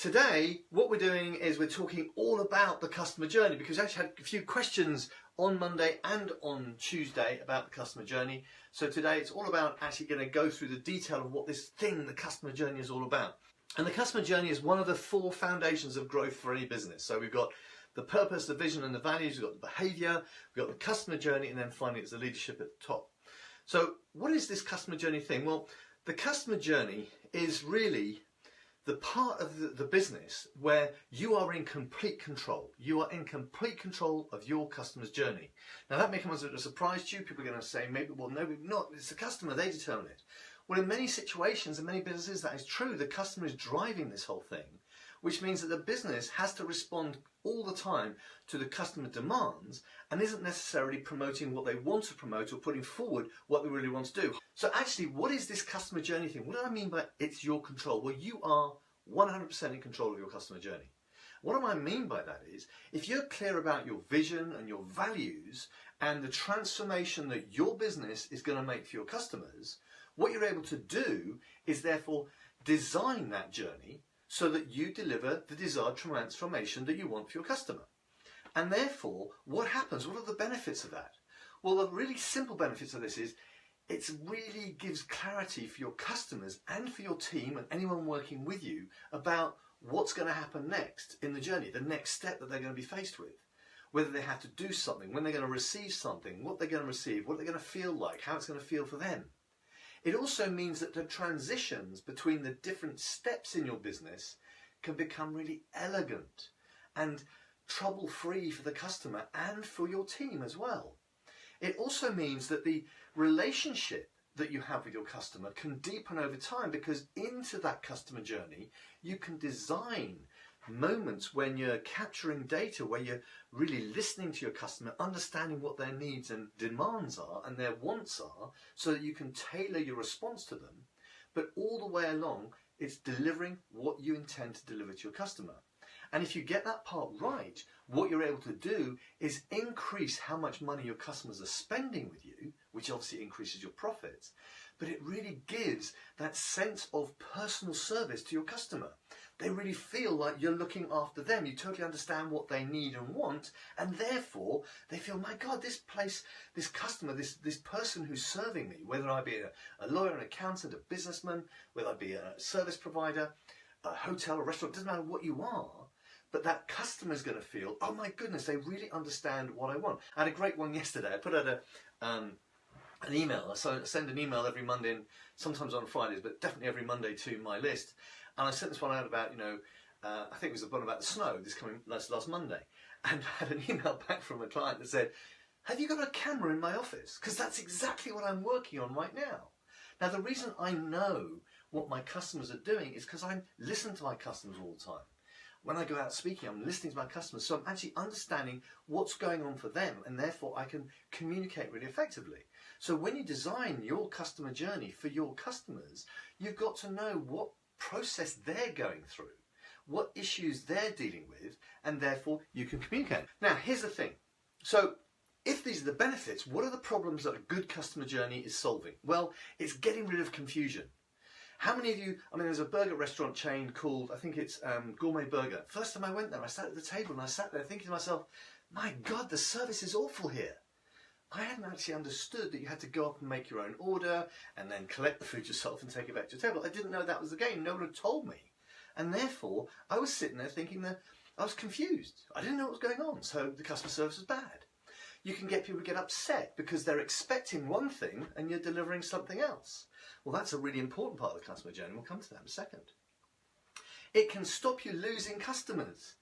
Today, what we're doing is we're talking all about the customer journey, because I actually had a few questions on Monday and on Tuesday about the customer journey. So today it's all about actually going to go through the detail of what this thing, the customer journey, is all about. And the customer journey is one of the 4 foundations of growth for any business. So we've got the purpose, the vision and the values, we've got the behavior, we've got the customer journey, and then finally it's the leadership at the top. So what is this customer journey thing? Well, the customer journey is really the part of the business where you are in complete control. You are in complete control of your customer's journey. Now that may come as a surprise to you. People are going to say, maybe, well, no, not. It's the customer, they determine it. Well, in many situations, in many businesses, that is true. The customer is driving this whole thing, which means that the business has to respond all the time to the customer demands and isn't necessarily promoting what they want to promote or putting forward what they really want to do. So actually, what is this customer journey thing? What do I mean by it's your control? Well, you are 100% in control of your customer journey. What do I mean by that is, if you're clear about your vision and your values and the transformation that your business is going to make for your customers, what you're able to do is therefore design that journey so that you deliver the desired transformation that you want for your customer. And therefore, what happens? What are the benefits of that? Well, the really simple benefits of this is it really gives clarity for your customers and for your team and anyone working with you about what's going to happen next in the journey, the next step that they're going to be faced with. Whether they have to do something, when they're going to receive something, what they're going to receive, what they're going to feel like, how it's going to feel for them. It also means that the transitions between the different steps in your business can become really elegant and trouble-free for the customer and for your team as well. It also means that the relationship that you have with your customer can deepen over time, because into that customer journey you can design moments when you're capturing data, where you're really listening to your customer, understanding what their needs and demands are and their wants are, so that you can tailor your response to them. But all the way along, it's delivering what you intend to deliver to your customer. And if you get that part right, what you're able to do is increase how much money your customers are spending with you, which obviously increases your profits, but it really gives that sense of personal service to your customer. They really feel like you're looking after them. You totally understand what they need and want, and therefore they feel, my God, this place, this customer, this person who's serving me, whether I be a lawyer, an accountant, a businessman, whether I be a service provider, a hotel, a restaurant, doesn't matter what you are, but that customer is going to feel, oh my goodness, they really understand what I want. I had a great one yesterday. I put out an email. So I send an email every Monday, and sometimes on Fridays, but definitely every Monday to my list. And I sent this one out about, I think it was the one about the snow last Monday. And I had an email back from a client that said, have you got a camera in my office? Because that's exactly what I'm working on right now. Now, the reason I know what my customers are doing is because I listen to my customers all the time. When I go out speaking, I'm listening to my customers, so I'm actually understanding what's going on for them, and therefore I can communicate really effectively. So when you design your customer journey for your customers, you've got to know what process they're going through, what issues they're dealing with, and therefore you can communicate. Now, here's the thing. So if these are the benefits, what are the problems that a good customer journey is solving? Well, it's getting rid of confusion. How many of you, there's a burger restaurant chain called, I think it's Gourmet Burger. First time I went there, I sat at the table and I sat there thinking to myself, my God, the service is awful here. I hadn't actually understood that you had to go up and make your own order and then collect the food yourself and take it back to your table. I didn't know that was the game. No one had told me. And therefore, I was sitting there thinking that I was confused. I didn't know what was going on, so the customer service was bad. You can get people to get upset because they're expecting one thing and you're delivering something else. Well, that's a really important part of the customer journey. We'll come to that in a second. It can stop you losing customers.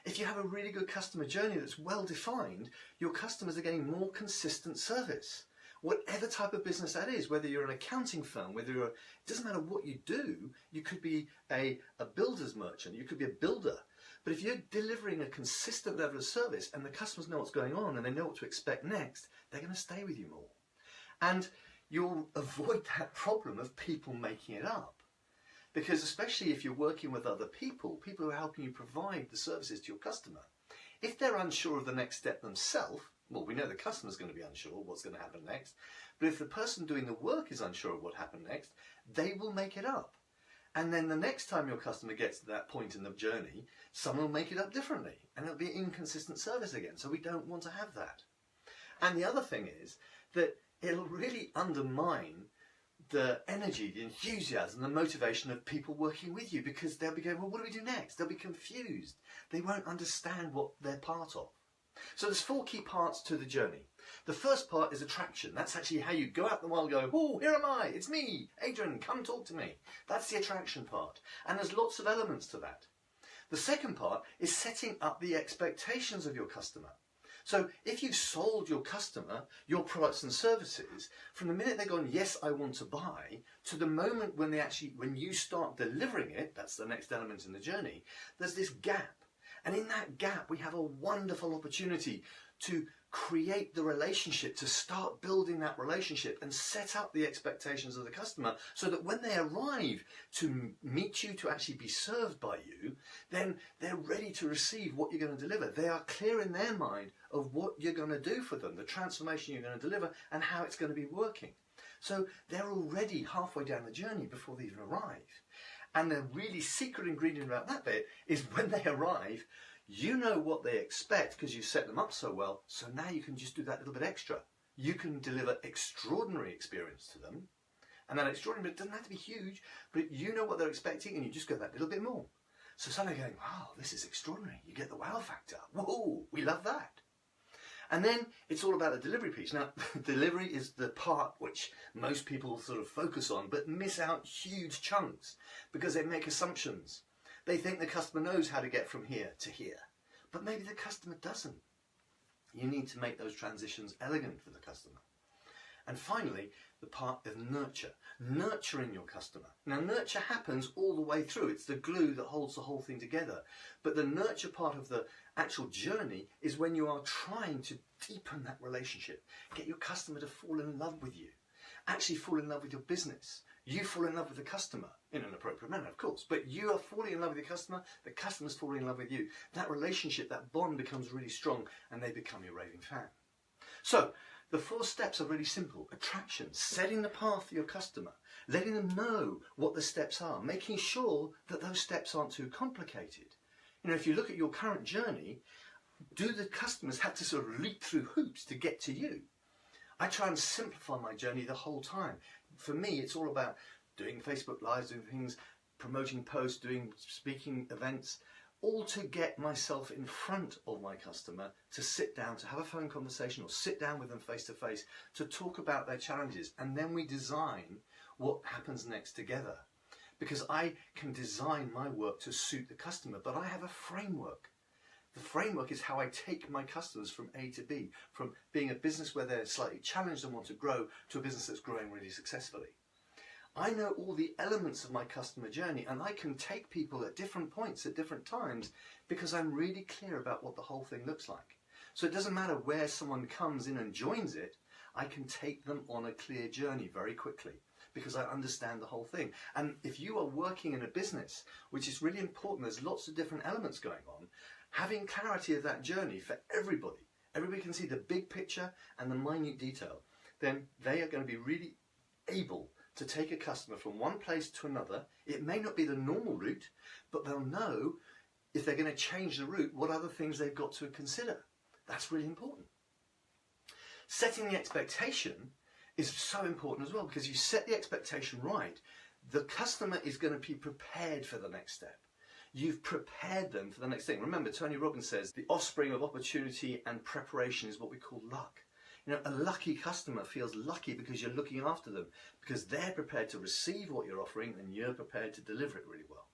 If you have a really good customer journey that's well defined, your customers are getting more consistent service. Whatever type of business that is, whether you're an accounting firm, it doesn't matter what you do. You could be a builder's merchant, you could be a builder. But if you're delivering a consistent level of service and the customers know what's going on and they know what to expect next, they're going to stay with you more. And you'll avoid that problem of people making it up. Because especially if you're working with other people who are helping you provide the services to your customer, if they're unsure of the next step themselves, well, we know the customer's going to be unsure of what's going to happen next, but if the person doing the work is unsure of what happened next, they will make it up. And then the next time your customer gets to that point in the journey, someone will make it up differently and it'll be inconsistent service again. So we don't want to have that. And the other thing is that it'll really undermine the energy, the enthusiasm, the motivation of people working with you, because they'll be going, well, what do we do next? They'll be confused. They won't understand what they're part of. So there's 4 key parts to the journey. The first part is attraction. That's actually how you go out in the world and go, oh, here am I, it's me, Adrian, come talk to me. That's the attraction part. And there's lots of elements to that. The second part is setting up the expectations of your customer. So if you've sold your customer your products and services, from the minute they're gone, yes, I want to buy, to the moment when you start delivering it, that's the next element in the journey, there's this gap. And in that gap, we have a wonderful opportunity to create the relationship, to start building that relationship and set up the expectations of the customer so that when they arrive to meet you, to actually be served by you, then they're ready to receive what you're going to deliver. They are clear in their mind of what you're going to do for them, the transformation you're going to deliver and how it's going to be working. So they're already halfway down the journey before they even arrive. And the really secret ingredient about that bit is when they arrive, you know what they expect because you've set them up so well, so now you can just do that little bit extra. You can deliver extraordinary experience to them, and that extraordinary, it doesn't have to be huge, but you know what they're expecting and you just go that little bit more. So suddenly going, wow, this is extraordinary. You get the wow factor. Whoa, we love that. And then it's all about the delivery piece. Now, delivery is the part which most people sort of focus on, but miss out huge chunks because they make assumptions. They think the customer knows how to get from here to here, but maybe the customer doesn't. You need to make those transitions elegant for the customer. And finally, the part of nurture. Nurturing your customer. Now, nurture happens all the way through. It's the glue that holds the whole thing together. But the nurture part of the actual journey is when you are trying to deepen that relationship. Get your customer to fall in love with you. Actually fall in love with your business. You fall in love with the customer in an appropriate manner, of course. But you are falling in love with the customer's falling in love with you. That relationship, that bond becomes really strong and they become your raving fan. So, the 4 steps are really simple. Attraction, setting the path for your customer, letting them know what the steps are, making sure that those steps aren't too complicated. You know, if you look at your current journey, do the customers have to sort of leap through hoops to get to you? I try and simplify my journey the whole time. For me, it's all about doing Facebook Lives, doing things, promoting posts, doing speaking events, all to get myself in front of my customer to sit down, to have a phone conversation or sit down with them face to face to talk about their challenges. And then we design what happens next together. Because I can design my work to suit the customer, but I have a framework. The framework is how I take my customers from A to B, from being a business where they're slightly challenged and want to grow to a business that's growing really successfully. I know all the elements of my customer journey and I can take people at different points at different times because I'm really clear about what the whole thing looks like. So it doesn't matter where someone comes in and joins it, I can take them on a clear journey very quickly because I understand the whole thing. And if you are working in a business, which is really important, there's lots of different elements going on, having clarity of that journey for everybody can see the big picture and the minute detail, then they are going to be really able to take a customer from one place to another. It may not be the normal route, but they'll know if they're going to change the route, what other things they've got to consider. That's really important. Setting the expectation is so important as well, because you set the expectation right, the customer is going to be prepared for the next step. You've prepared them for the next thing. Remember, Tony Robbins says the offspring of opportunity and preparation is what we call luck. You know, a lucky customer feels lucky because you're looking after them, because they're prepared to receive what you're offering and you're prepared to deliver it really well.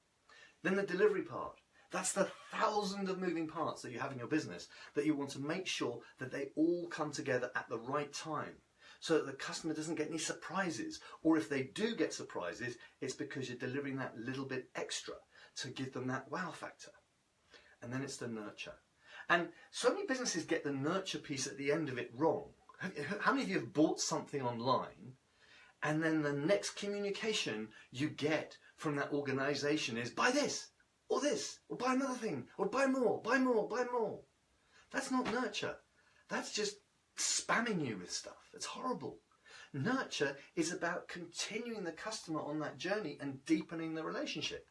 Then the delivery part. That's the thousands of moving parts that you have in your business that you want to make sure that they all come together at the right time so that the customer doesn't get any surprises. Or if they do get surprises, it's because you're delivering that little bit extra to give them that wow factor. And then it's the nurture. And so many businesses get the nurture piece at the end of it wrong. How many of you have bought something online and then the next communication you get from that organization is buy this or buy another thing or buy more, buy more, buy more? That's not nurture. That's just spamming you with stuff. It's horrible. Nurture is about continuing the customer on that journey and deepening the relationship.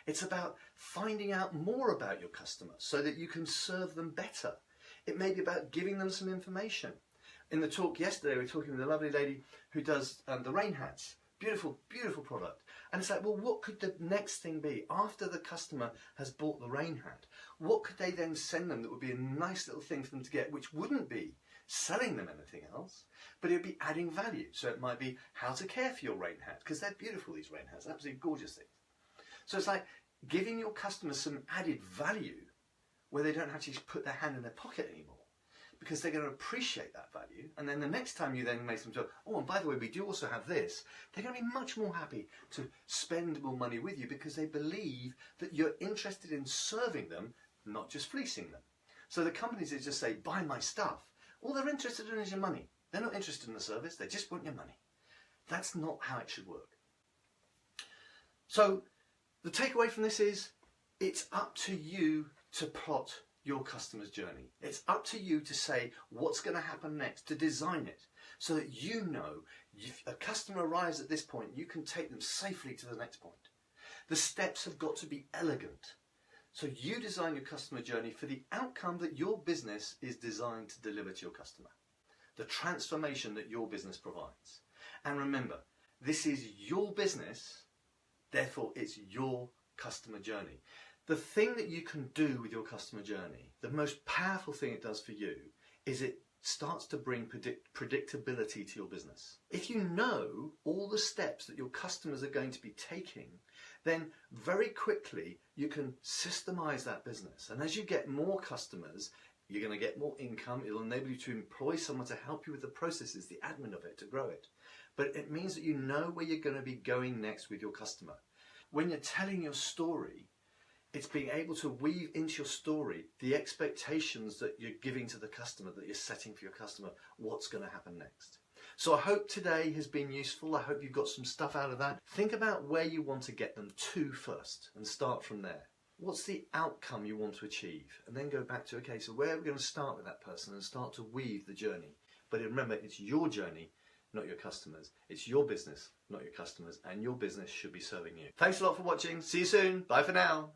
It's about finding out more about your customer so that you can serve them better. It may be about giving them some information. In the talk yesterday, we were talking with a lovely lady who does the rain hats. Beautiful, beautiful product. And it's like, well, what could the next thing be after the customer has bought the rain hat? What could they then send them that would be a nice little thing for them to get, which wouldn't be selling them anything else, but it would be adding value. So it might be how to care for your rain hat, because they're beautiful, these rain hats, absolutely gorgeous things. So it's like giving your customers some added value where they don't have to put their hand in their pocket anymore, because they're going to appreciate that value. And then the next time you then make them talk, oh, and by the way, we do also have this, they're going to be much more happy to spend more money with you because they believe that you're interested in serving them, not just fleecing them. So the companies that just say, buy my stuff, all they're interested in is your money. They're not interested in the service, they just want your money. That's not how it should work. So the takeaway from this is, it's up to you to plot your customer's journey. It's up to you to say what's going to happen next, to design it so that you know if a customer arrives at this point, you can take them safely to the next point. The steps have got to be elegant. So you design your customer journey for the outcome that your business is designed to deliver to your customer. The transformation that your business provides. And remember, this is your business, therefore it's your customer journey. The thing that you can do with your customer journey, the most powerful thing it does for you, is it starts to bring predictability to your business. If you know all the steps that your customers are going to be taking, then very quickly you can systemize that business. And as you get more customers, you're going to get more income. It'll enable you to employ someone to help you with the processes, the admin of it, to grow it. But it means that you know where you're going to be going next with your customer. When you're telling your story, it's being able to weave into your story the expectations that you're giving to the customer, that you're setting for your customer, what's going to happen next. So I hope today has been useful. I hope you've got some stuff out of that. Think about where you want to get them to first and start from there. What's the outcome you want to achieve? And then go back to, okay, so where are we going to start with that person and start to weave the journey? But remember, it's your journey, not your customers. It's your business, not your customers, and your business should be serving you. Thanks a lot for watching. See you soon. Bye for now.